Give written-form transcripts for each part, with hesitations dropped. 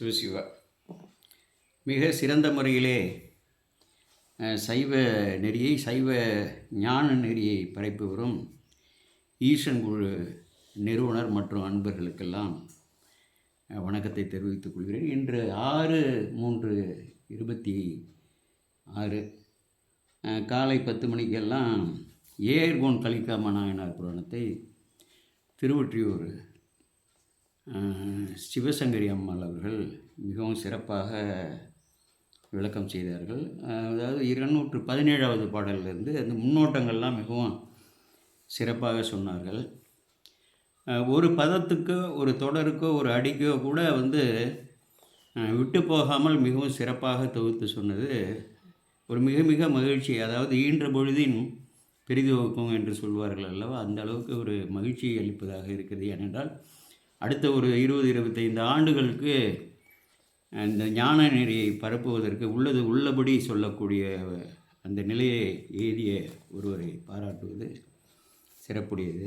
சிவசிவா மிக சிறந்த முறையிலே சைவ நெறியை சைவ ஞான நெறியை பரப்பி வரும் ஈசன் குழு நிறுவனர் மற்றும் அன்பர்களுக்கெல்லாம் வணக்கத்தை தெரிவித்துக் கொள்கிறேன். இன்று 6/3/26 காலை 10 மணிக்கெல்லாம் ஏர்கோன் கலிக்காம நாயனார் புராணத்தை திருவொற்றியூர் சிவசங்கரி அம்மாள் அவர்கள் மிகவும் சிறப்பாக விளக்கம் செய்தார்கள். அதாவது 217வது பாடலிலிருந்து அந்த முன்னோட்டங்கள்லாம் மிகவும் சிறப்பாக சொன்னார்கள். ஒரு பதத்துக்கோ ஒரு தொடருக்கோ ஒரு அடிக்கோ கூட விட்டு போகாமல் மிகவும் சிறப்பாக தொகுத்து சொன்னது ஒரு மிக மிக மகிழ்ச்சி. அதாவது ஈன்ற பொழுதின் பெரிதுவக்கும் என்று சொல்வார்கள் அல்லவா, அந்த அளவுக்கு ஒரு மகிழ்ச்சியை அளிப்பதாக இருக்குது. ஏனென்றால் அடுத்த ஒரு 20-25 ஆண்டுகளுக்கு அந்த ஞான நெறியை பரப்புவதற்கு உள்ளது உள்ளபடி சொல்லக்கூடிய அந்த நிலையை ஏறிய ஒருவரை பாராட்டுவது சிறப்புடையது.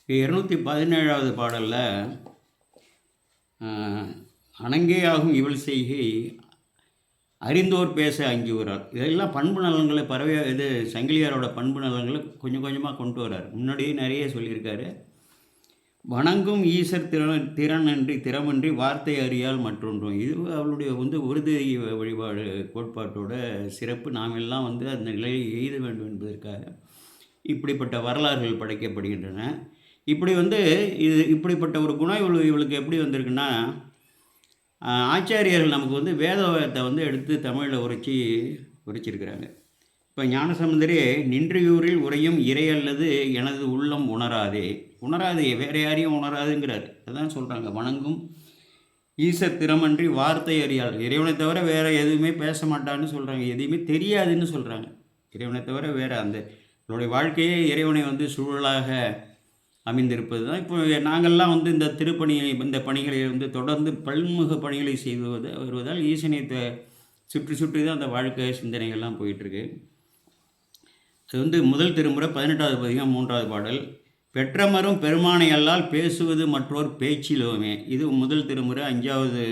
217வது பாடலில் அணங்கேயாகும் இவள் செய்கை அறிந்தோர் பேச அஞ்சுகிறார். இதெல்லாம் பண்பு நலன்களை சங்கிலியாரோட பண்பு நலன்களை கொஞ்சம் கொஞ்சமாக கொண்டு வர்றார். முன்னாடியே நிறைய சொல்லியிருக்காரு. வணங்கும் ஈசர் திறனன்றி திறமன்றி வார்த்தை அறியால் மற்றொன்றும். இது அவளுடைய ஒரு தெய்வ வழிபாடு கோட்பாட்டோட சிறப்பு. நாம் எல்லாம் அந்த நிலையை எய்த வேண்டும் என்பதற்காக இப்படிப்பட்ட வரலாறுகள் படைக்கப்படுகின்றன. இப்படி இப்படிப்பட்ட ஒரு குணம் இவளுக்கு எப்படி வந்திருக்குன்னா, ஆச்சாரியர்கள் நமக்கு வேதத்தை எடுத்து தமிழில் உரைச்சிருக்கிறாங்க. இப்போ ஞானசம்பந்தரே நின்றியூரில் உரையும் இறை அல்லது எனது உள்ளம் உணராதே வேறு யாரையும் உணராதுங்கிறார். அதான் சொல்கிறாங்க, வணங்கும் ஈசர் திறமன்றி வார்த்தை அறியாள். இறைவனை தவிர வேறு எதுவுமே பேச மாட்டான்னு சொல்கிறாங்க, எதையுமே தெரியாதுன்னு சொல்கிறாங்க. இறைவனை தவிர வேறு அவளுடைய வாழ்க்கையே இறைவனை சூழலாக அமைந்திருப்பது தான். இப்போ நாங்கள்லாம் இந்த திருப்பணியை இந்த பணிகளை தொடர்ந்து பல்முக பணிகளை செய்து வருவதால் ஈசனை சுற்றி சுற்றி தான் அந்த வாழ்க்கை சிந்தனைகள்லாம் போயிட்டுருக்கு. அது முதல் திருமுறை 18வது பதிகம் 3வது பாடல். பெற்றமரும் பெருமானை அல்லால் பேசுவது மற்றோர் பேச்சிலோமே. இது முதல் திருமுறை 5வது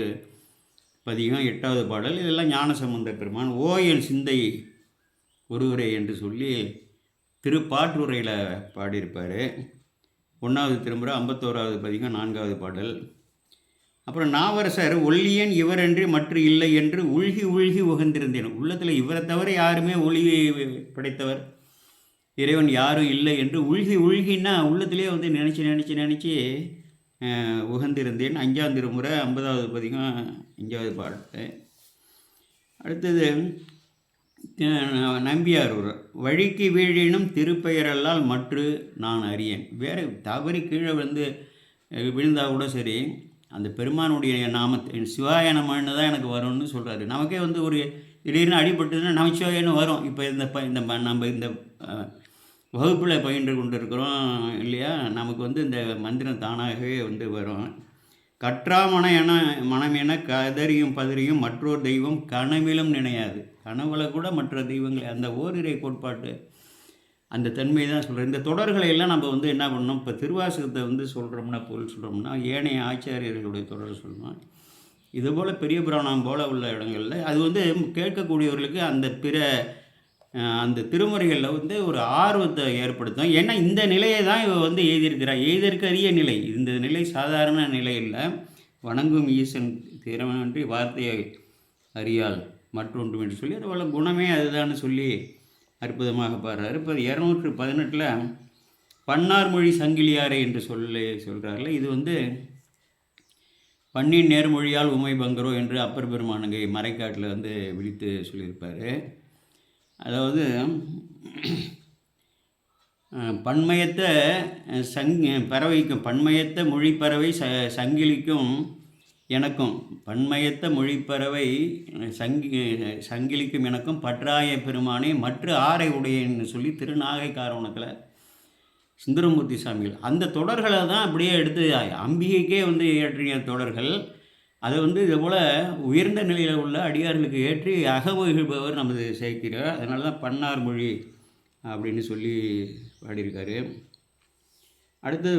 பதிகம் 8வது பாடல். இதெல்லாம் ஞானசம்பந்த பெருமான் ஓ என் சிந்தை ஒருவரே என்று சொல்லி திருப்பாற்றுரையில் பாடியிருப்பார். 1வது திருமுறை 51வது பதிகம் 4வது பாடல். அப்புறம் நாவரசர் ஒல்லியன் இவரன்றி மற்ற இல்லை என்று உள்கி உள்கி உகந்திருந்தேன். உள்ளத்தில் இவரை தவிர யாருமே ஒளியை படைத்தவர் இறைவன் யாரும் இல்லை என்று உள்கின்னா உள்ளத்திலே நினச்சி உகந்திருந்தேன். 5ஆம் திருமுறை 50வது பதிகம் 5வது பாடல். அடுத்தது நம்பியார் வழிக்கு வீழினும் திருப்பெயரல்லால் மற்று நான் அறியேன். வேறு தவறி கீழே விழுந்தால் கூட சரி, அந்த பெருமானுடைய நாமத்தை சிவாய நமன்னு தான் எனக்கு வரும்னு சொல்கிறாரு. நமக்கே ஒரு திடீர்னு அடிபட்டுதுன்னா நமச்சிவாயன்னு வரும். இப்போ நம்ம இந்த வகுப்பில் பயின்று கொண்டு இருக்கிறோம் இல்லையா, நமக்கு இந்த மந்திரம் தானாகவே வரும். மனம் என கதறியும் பதறியும் மற்றொரு தெய்வம் கனவிலும் நினையாது. கனவுல கூட மற்ற தெய்வங்கள் அந்த ஓரிரை கோட்பாட்டு அந்த தன்மை தான் சொல்கிறேன். இந்த தொடர்களை எல்லாம் நம்ம என்ன பண்ணணும், இப்போ திருவாசகத்தை சொல்கிறோம்னா பொருள் சொல்கிறோம்னா ஏனைய ஆச்சாரியர்களுடைய தொடர் சொல்லணும். இதுபோல் பெரிய புராணம் போல் உள்ள இடங்களில் அது கேட்கக்கூடியவர்களுக்கு அந்த திருமுறைகளில் ஒரு ஆர்வத்தை ஏற்படுத்தும். ஏன்னா இந்த நிலையை தான் இவ எழுதியிருக்கிறார். எழுதியிருக்கரிய நிலை இந்த நிலை சாதாரண நிலையில் வணங்கும் ஈசன் திறமன்றி வார்த்தையை அறியால் மற்றொன்றும் என்று சொல்லி அதுபோல் குணமே அதுதான்னு சொல்லி அற்புதமாக பாடுறாரு. இப்போ 218 பன்னார் மொழி சங்கிலியாரை என்று சொல்கிறார்கள். இது பண்ணின் நேர்மொழியால் உமை பங்கரோ என்று அப்பர் பெருமானங்கை மறைக்காட்டில் விழித்து சொல்லியிருப்பார். அதாவது பன்மயத்த பறவைக்கும் பன்மயத்த மொழிப்பறவை சங்கிலிக்கும் எனக்கும் பன்மயத்த மொழிப்பறவை சங்கிலிக்கும் எனக்கும் பற்றாய பெருமானே மற்ற ஆரை உடையன்னு சொல்லி திருநாகை காரணத்தில் சுந்தரமூர்த்தி சாமிகள் அந்த தொடர்களை தான் அப்படியே எடுத்து அம்பிகைக்கே இயற்றிய தொடர்கள். அதை இதுபோல் உயர்ந்த நிலையில் உள்ள அடியார்களுக்கு ஏற்றி அகமகிழ்பவர் நமது சேர்க்கிறார். அதனால தான் பன்னார் மொழி அப்படின்னு சொல்லி பாடியிருக்காரு. அடுத்தது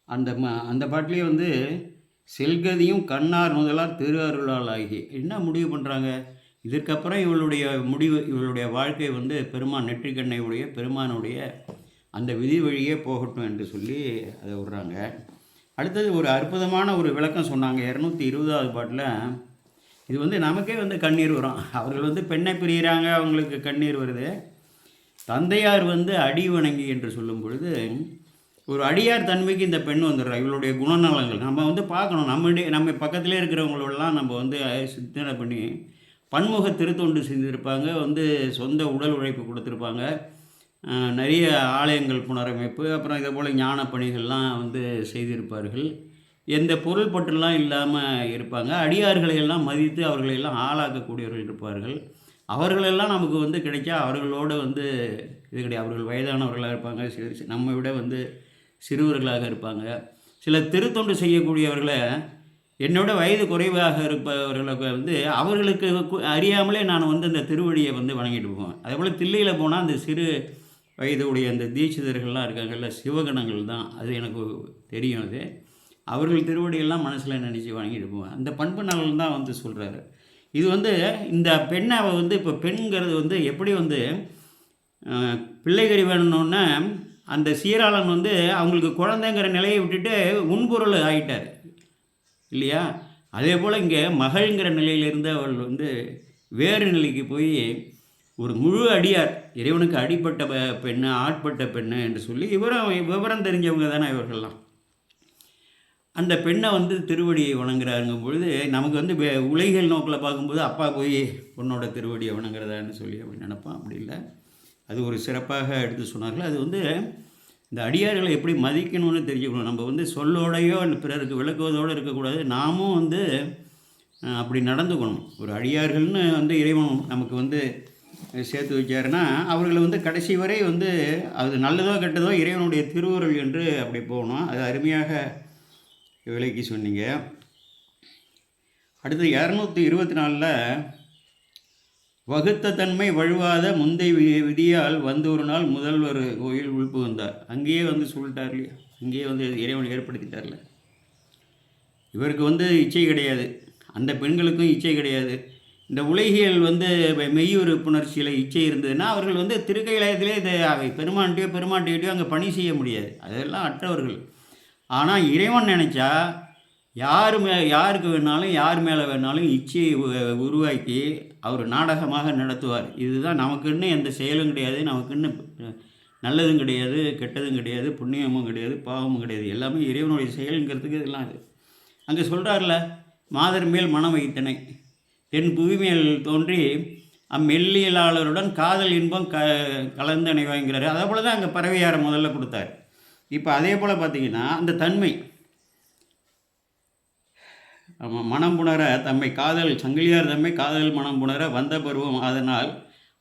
அந்த பாட்டிலே செல்கதியும் கண்ணார் முதலார் திரு அருளால் ஆகி. என்ன முடிவு பண்ணுறாங்க? இதற்கப்புறம் இவளுடைய வாழ்க்கை வந்து பெருமான் நெற்றிக்கண்ணை உடைய பெருமானுடைய அந்த விதி வழியே போகட்டும் என்று சொல்லி அதை விடுறாங்க. அடுத்தது ஒரு அற்புதமான ஒரு விளக்கம் சொன்னாங்க 220வது பாட்டில். இது வந்து நமக்கே வந்து கண்ணீர் வரும். அவர்கள் வந்து பெண்ணை பிரிகிறாங்க, அவங்களுக்கு கண்ணீர் வருது. தந்தையார் வந்து அடி வணங்கி என்று சொல்லும் பொழுது ஒரு அடியார் தன்மைக்கு இந்த பெண் வந்துடுறா. இவளுடைய குணநலங்கள் நம்ம வந்து பார்க்கணும். நம்ம பக்கத்திலே இருக்கிறவங்களெல்லாம் நம்ம வந்து சிந்தனை பண்ணி பன்முக திருத்தொண்டு செஞ்சுருப்பாங்க. வந்து சொந்த உடல் உழைப்பு கொடுத்துருப்பாங்க. நிறைய ஆலயங்கள் புனரமைப்பு, அப்புறம் இதே போல் ஞான பணிகள்லாம் வந்து செய்திருப்பார்கள். எந்த பொருள் பற்றுலாம் இல்லாமல் இருப்பாங்க. அடியார்களை எல்லாம் மதித்து அவர்களையெல்லாம் ஆளாக்கக்கூடியவர்கள் இருப்பார்கள். அவர்களெல்லாம் நமக்கு வந்து கிடைச்சா அவர்களோடு வந்து இது கிடையாது. அவர்கள் வயதானவர்களாக இருப்பாங்க, நம்மை விட வந்து சிறுவர்களாக இருப்பாங்க. சில திருத்தொண்டு செய்யக்கூடியவர்களை என்னோட வயது குறைவாக இருப்பவர்களுக்கு வந்து அவர்களுக்கு அறியாமலே நான் வந்து அந்த திருவடியை வந்து வணங்கிட்டு போவேன். அதே போல் தில்லையில் போனால் அந்த சிறு வயதுடைய அந்த தீட்சிதர்கள்லாம் இருக்காங்கல்ல, சிவகணங்கள் தான். அது எனக்கு தெரியும். அது அவர்கள் திருவடியெல்லாம் மனசில் நினச்சி வணங்கிட்டு போவேன். அந்த பண்பு நலன் தான் வந்து சொல்கிறாரு. இது வந்து இந்த பெண்ணை வந்து இப்போ பெண்கிறது வந்து எப்படி வந்து பிள்ளைகறி வேணும்னோன்னே அந்த சீராளன் வந்து அவங்களுக்கு குழந்தைங்கிற நிலையை விட்டுட்டு உன்பொருள் ஆகிட்டார் இல்லையா? அதே போல் இங்கே மகள்ங்கிற நிலையிலிருந்து அவள் வந்து வேறு நிலைக்கு போய் ஒரு முழு அடியார், இறைவனுக்கு அடிப்பட்ட பெண்ணு, ஆட்பட்ட பெண்ணு என்று சொல்லி விவரம் தெரிஞ்சவங்க தானே இவர்கள்லாம். அந்த பெண்ணை வந்து திருவடியை வணங்குறாருங்கும் பொழுது நமக்கு வந்து உலகியல் நோக்கில் பார்க்கும்போது அப்பா போய் பொண்ணோட திருவடியை வணங்குறதான்னு சொல்லி அப்படி நினைப்பான். அப்படி இல்லை. அது ஒரு சிறப்பாக எடுத்து சொன்னார்கள். அது வந்து இந்த அடியார்களை எப்படி மதிக்கணும்னு தெரிஞ்சுக்கணும். நம்ம வந்து சொல்லோடையோ பிறருக்கு விளக்குவதோடு இருக்கக்கூடாது. நாமும் வந்து அப்படி நடந்துக்கணும். ஒரு அடியார்கள்னு வந்து இறைவன் நமக்கு வந்து சேர்த்து வச்சாருன்னா அவர்களை வந்து கடைசி வரை வந்து அது நல்லதோ கெட்டதோ இறைவனுடைய திருவுருள் என்று அப்படி போகணும். அது அருமையாக விலைக்கு சொன்னீங்க. அடுத்து 224ல் வகுத்த தன்மை வழுவாத முந்தை விதியால் வந்து ஒரு நாள் முதல்வர் கோயில் உள்புகுந்தார். அங்கேயே வந்து சொல்லிட்டார் இல்லையா? அங்கேயே வந்து இறைவன் ஏற்படுத்திட்டார்ல. இவருக்கு வந்து இச்சை கிடையாது, அந்த பெண்களுக்கும் இச்சை கிடையாது. இந்த உலகியல் வந்து மெய்யுறு புணர்ச்சியில் இச்சை இருந்ததுன்னா அவர்கள் வந்து திருக்கைலாயத்திலே இதை பெருமான்கிட்டையோ அங்கே பணி செய்ய முடியாது. அதெல்லாம் அற்றவர்கள். ஆனால் இறைவன் நினச்சா யாருக்கு வேணாலும் யார் மேலே வேணாலும் இச்சையை உருவாக்கி அவர் நாடகமாக நடத்துவார். இதுதான் நமக்குன்னு எந்த செயலும் கிடையாது, நமக்குன்னு நல்லதும் கிடையாது, கெட்டதும் கிடையாது, புண்ணியமும் கிடையாது, பாவமும் கிடையாது. எல்லாமே இறைவனுடைய செயலுங்கிறதுக்கு இதெல்லாம் இது. அங்கே சொல்கிறார்ல, மாதர் மேல் மனம் வைத்தனை தென் புவிமேல் தோன்றி அம்மெல்லியலாளருடன் காதல் இன்பம் கலந்தனை வாங்கிறாரு. அதே போல் தான் அங்கே பறவையாரை முதல்ல கொடுத்தார். இப்போ அதே போல் பார்த்திங்கன்னா அந்த தன்மை மனம் புணர தம்மை காதல் சங்கிலியார் தம்மை காதல் மனம் புணர வந்த பருவம். அதனால்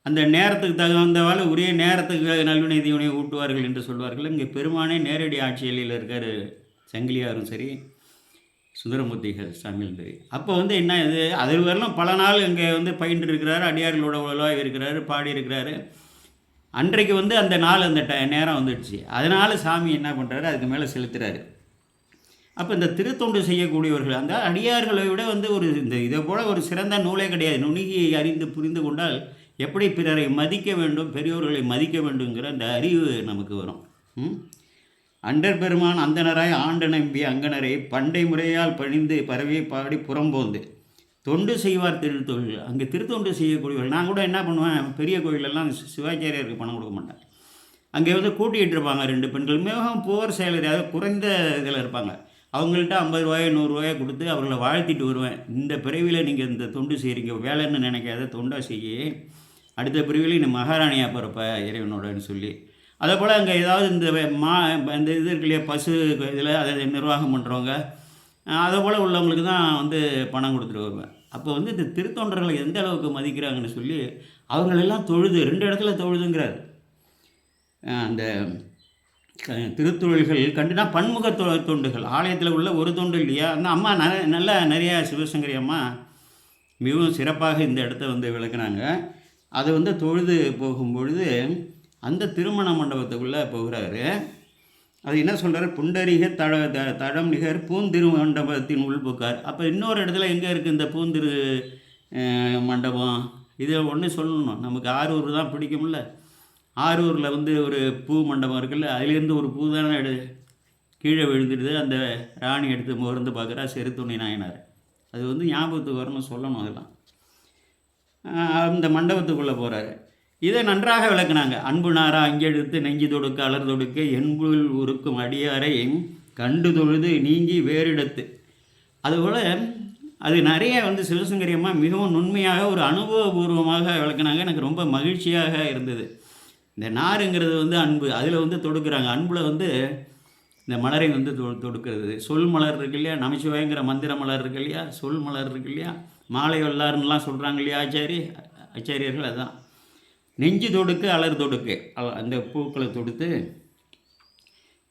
அந்த நேரத்துக்கு தகுந்தவாறு உரிய நேரத்துக்கு நல்வினை தீவனை ஊட்டுவார்கள் என்று சொல்வார்கள். இங்கே பெருமானே நேரடி ஆட்சியில் இருக்கார். சங்கிலியாரும் சரி, சுந்தரமூர்த்திகள் சாமியும் சரி. அப்போ வந்து என்ன இது, அது வரலாம் பல நாள் இங்கே வந்து பயின்று இருக்கிறாரு, அடியார்களோட உலவாக இருக்கிறாரு, பாடி இருக்கிறாரு. அன்றைக்கு வந்து அந்த நாள் அந்த நேரம் வந்துடுச்சு. அதனால் சாமி என்ன பண்ணுறாரு, அதுக்கு மேலே செலுத்துகிறாரு. அப்போ இந்த திருத்தொண்டு செய்யக்கூடியவர்கள் அந்த அடியார்களை விட வந்து இதை போல் ஒரு சிறந்த நூலே கிடையாது. நுணுகியை அறிந்து புரிந்து கொண்டால் எப்படி பிறரை மதிக்க வேண்டும், பெரியோர்களை மதிக்க வேண்டுங்கிற அந்த அறிவு நமக்கு வரும். அண்டர் பெருமான் அந்தனராய் ஆண்ட நம்பி அங்கனரை பண்டை முறையால் பணிந்து பறவை பாடி புறம்போந்து தொண்டு செய்வார் திருத்தொழில். அங்கே திருத்தொண்டு செய்யக்கூடியவர்கள். நான் கூட என்ன பண்ணுவேன், பெரிய கோயிலெல்லாம் சிவாச்சாரியருக்கு பணம் கொடுக்க மாட்டேன். அங்கே வந்து கூட்டிகிட்டு இருப்பாங்க 2 பெண்கள், மிகவும் புவர் செயலர், அதாவது குறைந்த இதில் இருப்பாங்க. அவங்கள்ட்ட 50 ரூபாயோ 100 ரூபாயோ கொடுத்து அவர்களை வாழ்த்திட்டு வருவேன். இந்த பிறவியில் நீங்கள் இந்த தொண்டு செய்கிறீங்க, வேலைன்னு நினைக்காத தொண்டா செய்ய, அடுத்த பிறவியில் இந்த மகாராணியாக பிறப்ப இறைவனோடன்னு சொல்லி. அதே போல் அங்கே ஏதாவது இந்த இது இருக்கு இல்லையா, பசு இதில் அதை நிர்வாகம் பண்ணுறவங்க, அதை போல் உள்ளவங்களுக்கு தான் வந்து பணம் கொடுத்துட்டு வருவேன். அப்போ வந்து இந்த திருத்தொண்டர்களை எந்த அளவுக்கு மதிக்கிறாங்கன்னு சொல்லி அவங்களெல்லாம் தொழுது 2 இடத்துல தொழுதுங்கிறார். அந்த திருத்தொழில்கள் கண்டுனா பன்முக தொண்டுகள். ஆலயத்தில் உள்ள ஒரு தொண்டு இல்லையா, அந்த அம்மா நல்லா நிறையா சிவசங்கரி அம்மா மிகவும் சிறப்பாக இந்த இடத்த வந்து விளக்குனாங்க. அதை வந்து தொழுது போகும்பொழுது அந்த திருமண மண்டபத்துக்குள்ளே போகிறாரு. அது என்ன சொல்கிறார், புண்டரீக தடம் நிகர் பூந்திரு மண்டபத்தின் உள்புக்கார். அப்போ இன்னொரு இடத்துல எங்கே இருக்குது இந்த பூந்திரு மண்டபம்? இதை ஒன்று சொல்லணும், நமக்கு ஆரூர் தான் பிடிக்கும்ல. ஆரூரில் வந்து ஒரு பூ மண்டபம் இருக்குல்ல, அதுலேருந்து ஒரு பூ தானே கீழே விழுந்துடுது. அந்த ராணி எடுத்து முகர்ந்து பார்க்குறா, செருத்துணை நாயனார். அது வந்து ஞாபகத்துக்கு வரணும், சொல்லணும். அதெல்லாம் அந்த மண்டபத்துக்குள்ளே போகிறாரு. இதை நன்றாக விளக்குனாங்க. அன்பு நாரா அங்கெடுத்து நெஞ்சு தொடுக்க அலர் தொடுக்க என்புள் உருக்கும் அடியாரை கண்டு தொழுது நீங்கி வேறிடத்து. அதுபோல் அது நிறைய வந்து சிவசங்கரி அம்மா மிகவும் நுண்மையாக ஒரு அனுபவபூர்வமாக விளக்குனாங்க. எனக்கு ரொம்ப மகிழ்ச்சியாக இருந்தது. இந்த நாருங்கிறது வந்து அன்பு, அதில் வந்து தொடுக்கிறாங்க. அன்பில் வந்து இந்த மலரை வந்து தொடுக்கிறது. சொல் மலர் இருக்கு இல்லையா, நமச்சிவாயங்கிற மந்திர மலர் இருக்கு இல்லையா, சொல் மலர் இருக்கு இல்லையா, மாலை வல்லாருன்னெலாம் சொல்கிறாங்க இல்லையா ஆச்சாரியர்கள். அதுதான் நெஞ்சு தொடுக்கு அலர் தொடுக்கு. அந்த பூக்களை தொடுத்து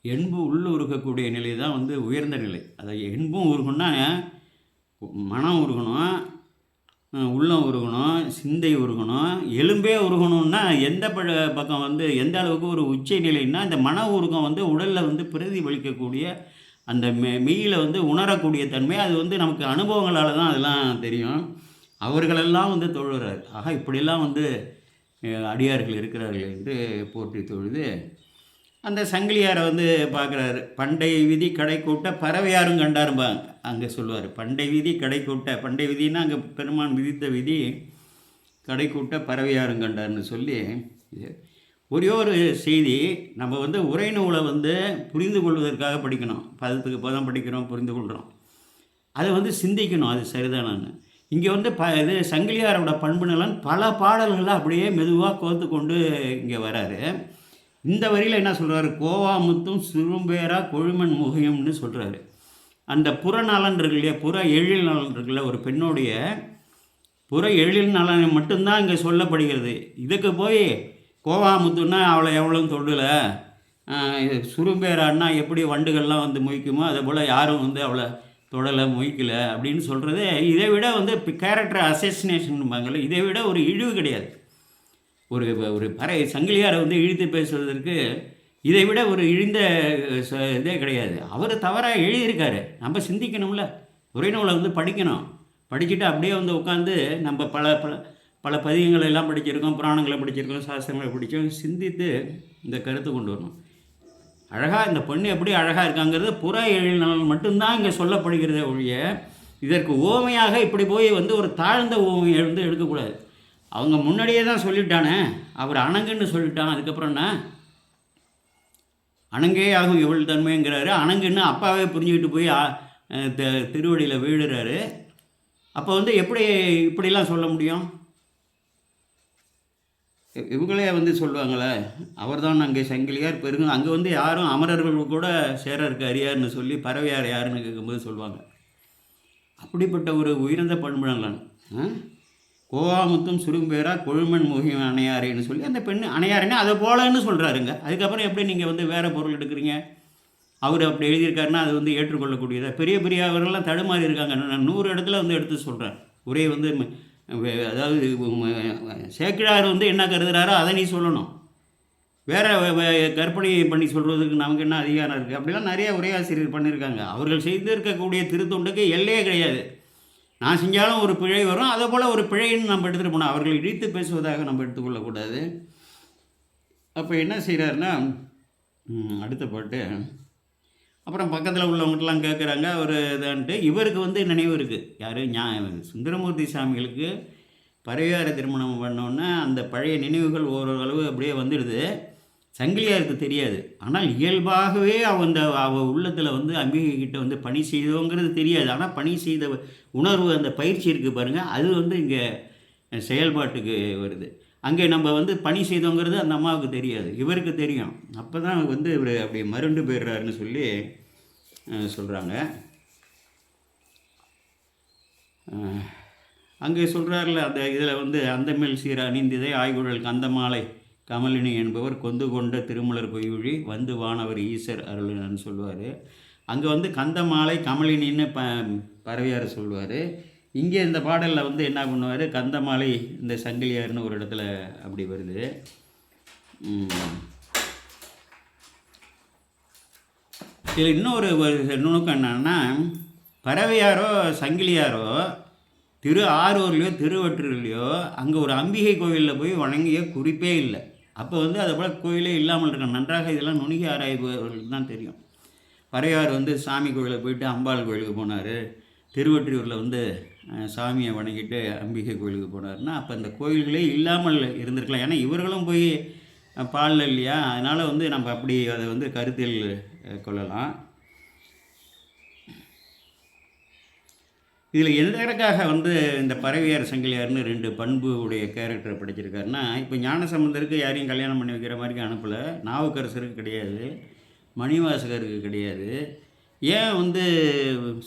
என்பு உள்ள உருக்கக்கூடிய நிலை தான் வந்து உயர்ந்த நிலை. அதை என்பும் உருகணும்னா மனம் உருகணும், உள்ளம் உருகணும், சிந்தை உருகணும், எலும்பே உருகணும்னா எந்த பக்கம் வந்து எந்த அளவுக்கு ஒரு உச்ச நிலைன்னா இந்த மன உருகம் வந்து உடலில் வந்து பிரதிபலிக்கக்கூடிய அந்த மெய்யில் வந்து உணரக்கூடிய தன்மை. அது வந்து நமக்கு அனுபவங்களால் தான் அதெல்லாம் தெரியும். அவர்களெல்லாம் வந்து தொழுகிறார். ஆக இப்படியெல்லாம் வந்து அடியார்கள் இருக்கிறார்கள் என்று போற்றி தொழுது அந்த சங்கிலியாரை வந்து பார்க்குறாரு. பண்டை விதி கடை கூட்ட பறவையாரும் கண்டாரும்பாங்க அங்கே சொல்லுவார். பண்டை விதி கடை கூட்ட, பண்டை விதின்னா அங்கே பெருமான் விதித்த விதி, கடை கூட்ட பறவையாரும் கண்டார்னு சொல்லி ஒரே ஒரு செய்தி. நம்ம வந்து உரைநூலை வந்து புரிந்து கொள்வதற்காக படிக்கணும். பதத்துக்கு பதம் படிக்கிறோம், புரிந்து கொள்கிறோம். அதை வந்து சிந்திக்கணும், அது சரிதானான்னு. இங்கே வந்து இது சங்கிலியாரோட பண்பு நலன் பல பாடல்களில் அப்படியே மெதுவாக கோர்த்து கொண்டு இங்கே வராரு. இந்த வரியில் என்ன சொல்கிறாரு, கோவாமுத்தும் சுரும்பேரா கொழுமன் முகையும்னு சொல்கிறாரு. அந்த புறநலன் இருக்கு இல்லையா, புற எழில் நலன் இருக்குல்ல, ஒரு பெண்ணுடைய புற எழில் நலனை மட்டும்தான் இங்கே சொல்லப்படுகிறது. இதுக்கு போய் கோவாமுத்துன்னா அவளை எவ்வளோ தொடலை, சுரும்பேரான்னா எப்படி வண்டுகள்லாம் வந்து மொய்க்குமோ அதே போல் யாரும் வந்து அவளை தொடலை மொய்க்கலை அப்படின்னு சொல்கிறது, இதை விட வந்து கேரக்டர் அசசினேஷன்பாங்கள்ல, இதை விட ஒரு இழிவு கிடையாது. ஒரு ஒரு சங்கிலியாரை வந்து இழித்து பேசுவதற்கு இதை விட ஒரு இழிந்த இதே கிடையாது. அவர் தவறாக எழுதியிருக்காரு, நம்ம சிந்திக்கணும்ல. உரைநூலை வந்து படிக்கணும். படிச்சுட்டு அப்படியே வந்து உட்காந்து நம்ம பல பல பல பதிகங்களை எல்லாம் படிச்சிருக்கோம், புராணங்களை படிச்சிருக்கோம், சாஸ்திரங்களை படித்தோம், சிந்தித்து இந்த கருத்து கொண்டு வரணும். அழகாக இந்த பொண்ணு எப்படி அழகாக இருக்காங்கிறது புற எழில் மட்டும்தான் இங்கே சொல்லப்படுகிறதே ஒழிய இதற்கு ஓமையாக இப்படி போய் வந்து ஒரு தாழ்ந்த ஓமையை வந்து எடுக்கக்கூடாது. அவங்க முன்னாடியே தான் சொல்லிட்டானே, அவர் அணங்குன்னு சொல்லிட்டான். அதுக்கப்புறம் என்ன, அணங்கே ஆகும் இவள் தன்மைங்கிறாரு. அணங்குன்னு அப்பாவே புரிஞ்சுக்கிட்டு போய் திருவடியில் வீழுறாரு. அப்போ வந்து எப்படி இப்படிலாம் சொல்ல முடியும்? இவங்களே வந்து சொல்லுவாங்களே, அவர் தான் அங்கே சங்கிலியார் பெருங்க, அங்கே வந்து யாரும் அமரர்கள் கூட சேரருக்கு அறியார்னு சொல்லி பறவையார் யாருன்னு கேட்கும்போது சொல்லுவாங்க. அப்படிப்பட்ட ஒரு உயர்ந்த பண்புணலன் கோவாமுத்தும் சுரும்பேரா கொழுமன் முகியம் அணையாரேன்னு சொல்லி அந்த பெண் அணையாரேன்னு அதை போலன்னு சொல்கிறாருங்க. அதுக்கப்புறம் எப்படி நீங்கள் வந்து வேறு பொருள் எடுக்கிறீங்க? அவர் அப்படி எழுதியிருக்காருன்னா அது வந்து ஏற்றுக்கொள்ளக்கூடியதாக. பெரிய பெரிய அவர்கள்லாம் தடுமாறி இருக்காங்க. நான் 100 இடத்துல வந்து எடுத்து சொல்கிறேன். ஒரே வந்து அதாவது சேக்கிழார் வந்து என்ன கருதுகிறாரோ அதை நீ சொல்லணும். வேறு கற்பனை பண்ணி சொல்கிறதுக்கு நமக்கு என்ன அதிகாரம் இருக்குது? அப்படிலாம் நிறைய உரையாசிரியர் பண்ணியிருக்காங்க. அவர்கள் செய்திருக்கக்கூடிய திருத்தொண்டுக்கு எல்லையே கிடையாது. நான் செஞ்சாலும் ஒரு பிழை வரும், அதே போல் ஒரு பிழைன்னு நம்ம எடுத்துகிட்டு போனோம். அவர்கள் இடித்து பேசுவதாக நம்ம எடுத்துக்கொள்ளக்கூடாது. அப்போ என்ன செய்கிறாருன்னா, அடுத்த பாட்டு அப்புறம் பக்கத்தில் உள்ளவங்கள்ட்டலாம் கேட்குறாங்க ஒரு இதான்ட்டு. இவருக்கு வந்து நினைவு இருக்குது. யார் சுந்தரமூர்த்தி சாமிகளுக்கு பறவையாரை திருமணம் பண்ணோன்னே அந்த பழைய நினைவுகள் ஓரளவு அப்படியே வந்துடுது. சங்கிலியாருக்கு தெரியாது. ஆனால் இயல்பாகவே அவ உள்ளத்தில் வந்து அம்பிகைக்கிட்ட வந்து பணி செய்தோங்கிறது தெரியாது. ஆனால் பணி செய்த உணர்வு, அந்த பயிற்சி இருக்குது பாருங்கள், அது வந்து இங்கே செயல்பாட்டுக்கு வருது. அங்கே நம்ம வந்து பணி செய்தோங்கிறது அந்த அம்மாவுக்கு தெரியாது, இவருக்கு தெரியும். அப்போ தான் வந்து இவர் அப்படி மருண்டு போயிடுறாருன்னு சொல்லி சொல்கிறாங்க. அங்கே சொல்கிறார்ல, அந்த இதில் வந்து அந்தமில் சீர அணிந்திதை ஆய்குழல் கந்தமாலை கமலினி என்பவர் கொந்து கொண்ட திருமலர் கொய்யுழி வந்து வானவர் ஈசர் அருள்னு சொல்லுவார். அங்கே வந்து கந்தமாலை கமலினின்னு பறவையார் சொல்லுவார். இங்கே இந்த பாடலில் வந்து என்ன பண்ணுவார், கந்தமாலை இந்த சங்கிலியார்னு ஒரு இடத்துல அப்படி வருது. இதில் இன்னொரு நுணுக்கம் என்னன்னா, பறவையாரோ சங்கிலியாரோ ஆரூர்லேயோ திருவொற்றியூர்லேயோ அங்கே ஒரு அம்பிகை கோயிலில் போய் வணங்கிய குறிப்பே இல்லை. அப்போ வந்து அதை போல் கோயிலே இல்லாமல் இருக்க. நன்றாக இதெல்லாம் நுணுகி ஆராய்பவர்களுக்கு தான் தெரியும். பறையார் வந்து சாமி கோயிலில் போயிட்டு அம்பாள் கோயிலுக்கு போனார், திருவொற்றியூரில் வந்து சாமியை வணங்கிட்டு அம்பிகை கோயிலுக்கு போனார்னா, அப்போ இந்த கோயில்களே இல்லாமல் இருந்திருக்கலாம். ஏன்னா இவர்களும் போய் பாடல இல்லையா, அதனால் வந்து நம்ம அப்படி அதை வந்து கருத்தில் கொள்ளலாம். இதில் எதற்காக வந்து இந்த பறவையார் சங்கிலியார்னு 2 பண்பு உடைய கேரக்டரை படைச்சிருக்காருன்னா, இப்போ ஞானசம்பந்தருக்கு யாரையும் கல்யாணம் பண்ணி வைக்கிற மாதிரி அனுப்பலை, நாவுக்கரசருக்கு கிடையாது, மணிவாசகருக்கு கிடையாது. ஏன் வந்து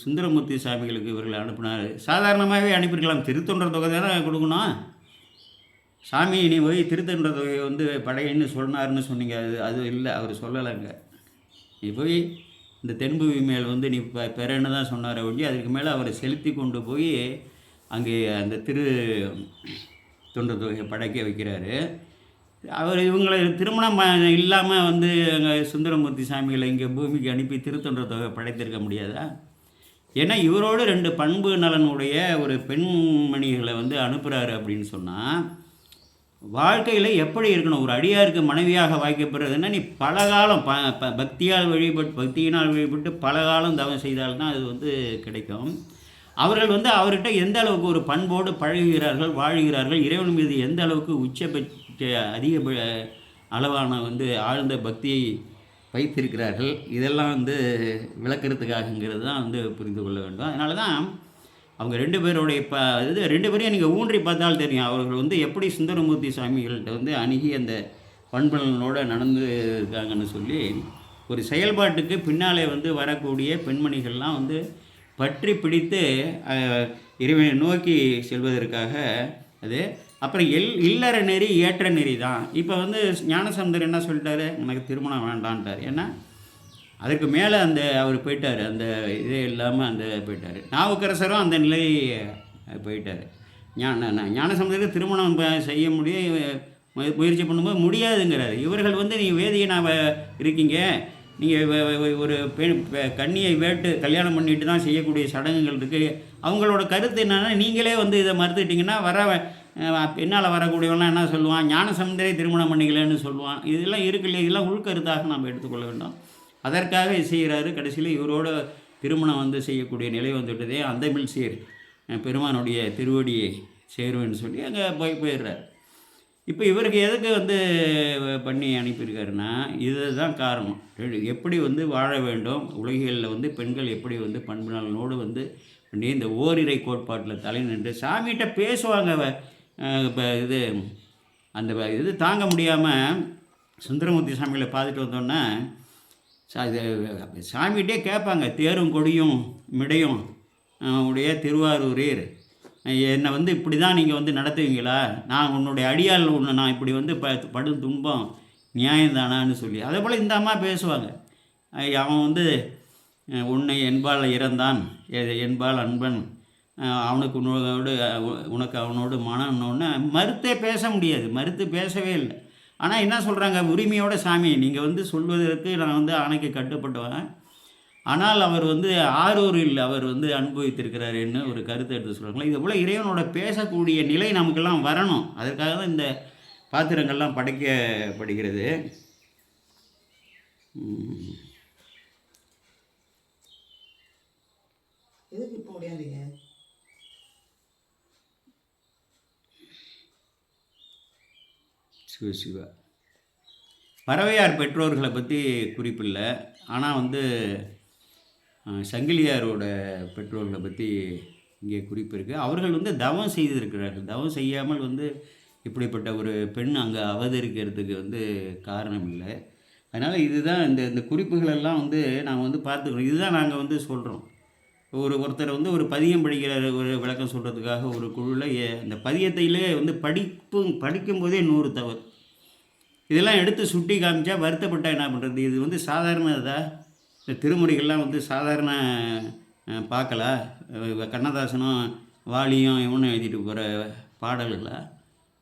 சுந்தரமூர்த்தி சாமிகளுக்கு இவர்களை அனுப்புனார்? சாதாரணமாகவே அனுப்பியிருக்கலாம். திருத்தொண்டர் தொகை தானே கொடுக்கணும். சாமி நீ போய் திருத்தொண்டர் தொகையை வந்து படையின்னு சொன்னார்னு சொன்னீங்க, அது இல்லை, அவர் சொல்லலைங்க. நீ போய் இந்த தென்புவி மேல் வந்து நீ பெறன்னு தான் சொன்னார் ஒழிஞ்சு, அதுக்கு மேலே அவரை செலுத்தி கொண்டு போய் அங்கே அந்த தொண்டர் தொகையை படைக்க வைக்கிறாரு. அவர் இவங்களை திருமணம் இல்லாமல் வந்து அங்கே சுந்தரமூர்த்தி சாமிகளை இங்கே பூமிக்கு அனுப்பி திருத்தொண்டர் தொகை படைத்திருக்க முடியாதா? ஏன்னா இவரோடு 2 பண்பு நலனுடைய ஒரு பெண்மணிகளை வந்து அனுப்புகிறாரு அப்படின்னு சொன்னால், வாழ்க்கையில் எப்படி இருக்கணும்? ஒரு அடியாருக்கு மனைவியாக வாய்க்கப்படுறதுன்னா, நீ பல காலம் பக்தியினால் வழிபட்டு பல காலம் தவம் செய்தால்தான் அது வந்து கிடைக்கும். அவர்கள் வந்து அவர்கிட்ட எந்த அளவுக்கு ஒரு பண்போடு பழகுகிறார்கள், வாழ்கிறார்கள், இறைவன் மீது எந்த அளவுக்கு உச்சபட்ச அதிக அளவான வந்து ஆழ்ந்த பக்தியை வைத்திருக்கிறார்கள், இதெல்லாம் வந்து விளக்கிறதுக்காகங்கிறது தான் வந்து புரிந்து கொள்ள வேண்டும். அதனால தான் அவங்க 2 பேருடைய இது 2 பேரையும் நீங்கள் ஊன்றி பார்த்தால் தெரியும். அவர்கள் வந்து எப்படி சுந்தரமூர்த்தி சாமிகள்கிட்ட வந்து அணுகி அந்த பண்புகளோடு நடந்து இருக்காங்கன்னு சொல்லி, ஒரு செயல்பாட்டுக்கு பின்னாலே வந்து வரக்கூடிய பெண்மணிகள்லாம் வந்து பற்றி பிடித்து இறைவனை நோக்கி செல்வதற்காக அது. அப்புறம் இல்லற நெறி ஏற்ற நெறி தான். இப்போ வந்து ஞானசம்பந்தர் என்ன சொல்லிட்டாரு? எனக்கு திருமணம் வேண்டான்ட்டார். ஏன்னா அதுக்கு மேலே அவர் போயிட்டார், அந்த இதே இல்லாமல் போயிட்டார். நாவுக்கரசரும் அந்த நிலை போயிட்டார். ஞானசம்பந்தருக்கு திருமணம் செய்ய முயற்சி பண்ணும்போது முடியாதுங்கிறார். இவர்கள் வந்து நீங்கள் வேதியனாக இருக்கீங்க, நீங்கள் ஒரு கன்னியை கல்யாணம் பண்ணிட்டு தான் செய்யக்கூடிய சடங்குகள் இருக்குது. அவங்களோட கருத்து என்னென்னா, நீங்களே வந்து இதை மறுத்துட்டிங்கன்னா பின்னால் வரக்கூடியவங்களாம் என்ன சொல்லுவான்? ஞானசம்பந்தரை திருமணம் பண்ணிக்கலன்னு சொல்லுவான். இதெல்லாம் இருக்கு இல்லையா? இதெல்லாம் உள்கருத்தாக நாம் எடுத்துக்கொள்ள வேண்டும். அதற்காக செய்கிறாரு. கடைசியில் இவரோட திருமணம் வந்து செய்யக்கூடிய நிலை வந்துவிட்டதே, அந்தமிழ் சீர் பெருமானுடைய திருவடியை சேருவேன்னு சொல்லி அங்கே போயிடுறார். இப்போ இவருக்கு எதுக்கு வந்து பண்ணி அனுப்பியிருக்காருன்னா, இதுதான் காரணம். எப்படி வந்து வாழ வேண்டும், உலகியலில் வந்து பெண்கள் எப்படி வந்து பண்பு நலனோடு வந்து பண்ணி இந்த ஓரிரை கோட்பாட்டில் தலை நின்று சாமிகிட்ட பேசுவாங்க. இப்போ இது தாங்க முடியாமல் சுந்தரமூர்த்தி சாமிகளை பார்த்துட்டு வந்தோன்னே சாமிகிட்டே கேட்பாங்க, தேரும் கொடியும் மிடையும் உடைய திருவாரூரீர், என்னை வந்து இப்படி தான் நீங்கள் வந்து நடத்துவீங்களா? நான் உன்னுடைய அடியால் நான் இப்படி வந்து படும் துன்பம் நியாயம்தானான்னு சொல்லி அதே போல் இந்த அம்மா பேசுவாங்க. அவன் வந்து உன்னை என்பால் இறந்தான், என்பால் அன்பன், அவனுக்கு உனக்கு அவனோடு மனம்னு மறுத்தே பேச முடியாது. மறுத்து பேசவே இல்லை. ஆனால் என்ன சொல்கிறாங்க? உரிமையோட சாமி நீங்கள் வந்து சொல்வதற்கு நான் வந்து ஆணைக்கு கட்டுப்பட்டுவேன். ஆனால் அவர் வந்து ஆரூரில் அவர் வந்து அனுபவித்திருக்கிறாருன்னு ஒரு கருத்தை எடுத்து சொல்கிறாங்களா. இது போல் இறைவனோட பேசக்கூடிய நிலை நமக்கெல்லாம் வரணும். அதற்காக தான் இந்த பாத்திரங்கள்லாம் படைக்கப்படுகிறது. சிவ பறவையார் பெற்றோர்களை பற்றி குறிப்பில்லை. ஆனால் வந்து சங்கிலியாரோட பெற்றோர்களை பற்றி இங்கே குறிப்பு இருக்குது. அவர்கள் வந்து தவம் செய்திருக்கிறார்கள். தவம் செய்யாமல் வந்து இப்படிப்பட்ட ஒரு பெண் அங்கே அவதரிக்கிறதுக்கு வந்து காரணம் இல்லை. அதனால் இதுதான் இந்த குறிப்புகளெல்லாம் வந்து நாங்கள் வந்து பார்த்துக்கிறோம். இதுதான் நாங்கள் வந்து சொல்கிறோம். ஒருத்தர் வந்து ஒரு பதியம் படிக்கிற ஒரு விளக்கம் சொல்கிறதுக்காக ஒரு குழுவில் இந்த பதியத்திலே வந்து படிக்கும்போதே 100 தவறு. இதெல்லாம் எடுத்து சுட்டி காமிச்சா வருத்தப்பட்டால் என்ன பண்ணுறது? இது வந்து சாதாரணதா? இந்த திருமுறைகள்லாம் வந்து சாதாரண பார்க்கலா? கண்ணதாசனும் வாலியும் இவனும் எழுதிட்டு போகிற பாடல்களா?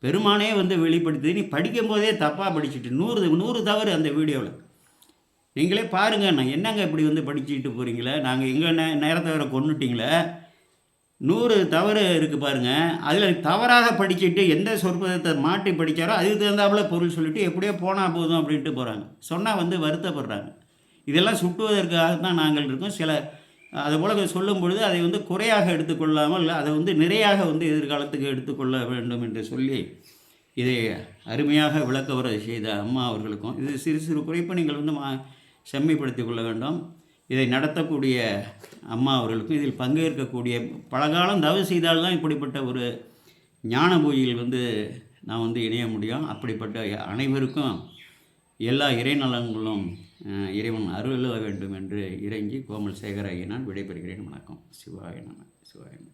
பெருமானே வந்து வெளிப்படுத்தி நீ படிக்கும்போதே தப்பாக படிச்சுட்டு 100 தவறு அந்த வீடியோவில். நீங்களே பாருங்க, நான் என்னங்க இப்படி வந்து படிச்சுக்கிட்டு போகிறீங்களே, நாங்கள் எங்கள் நேரத்தை வேறு கொன்னுட்டீங்களே, 100 தவறு இருக்குது பாருங்க. அதில் தவறாக படிச்சுட்டு எந்த சொற்பதத்தை மாற்றி படித்தாரோ அதுக்கு தகுந்தாப்புல பொருள் சொல்லிட்டு எப்படியோ போனால் போதும் அப்படின்ட்டு போகிறாங்க. சொன்னால் வந்து வருத்தப்படுறாங்க. இதெல்லாம் சுட்டுவதற்காக தான் நாங்கள் இருக்கோம். சில அதுபோல சொல்லும் பொழுது அதை வந்து குறையாக எடுத்துக்கொள்ளாமல் அதை வந்து நிறையாக வந்து எதிர்காலத்துக்கு எடுத்துக்கொள்ள வேண்டும் என்று சொல்லி இதை அருமையாக விளக்க உரை செய்த அம்மா அவர்களுக்கும் இது சிறு சிறு குறைப்பை நீங்கள் வந்து செம்மைப்படுத்திக் கொள்ள வேண்டும். இதை நடத்தக்கூடிய அம்மா அவர்களுக்கும் இதில் பங்கேற்கக்கூடிய பலகாலம் தவறு செய்தால்தான் இப்படிப்பட்ட ஒரு ஞான பூஜையில் வந்து நான் வந்து இணைய முடியும். அப்படிப்பட்ட அனைவருக்கும் எல்லா இறைநலன்களும் இறைவன் அருள வேண்டும் என்று இறங்கி கோமல் சேகராகி நான் விடைபெறுகிறேன். வணக்கம். சிவாய நம. சிவாய நம.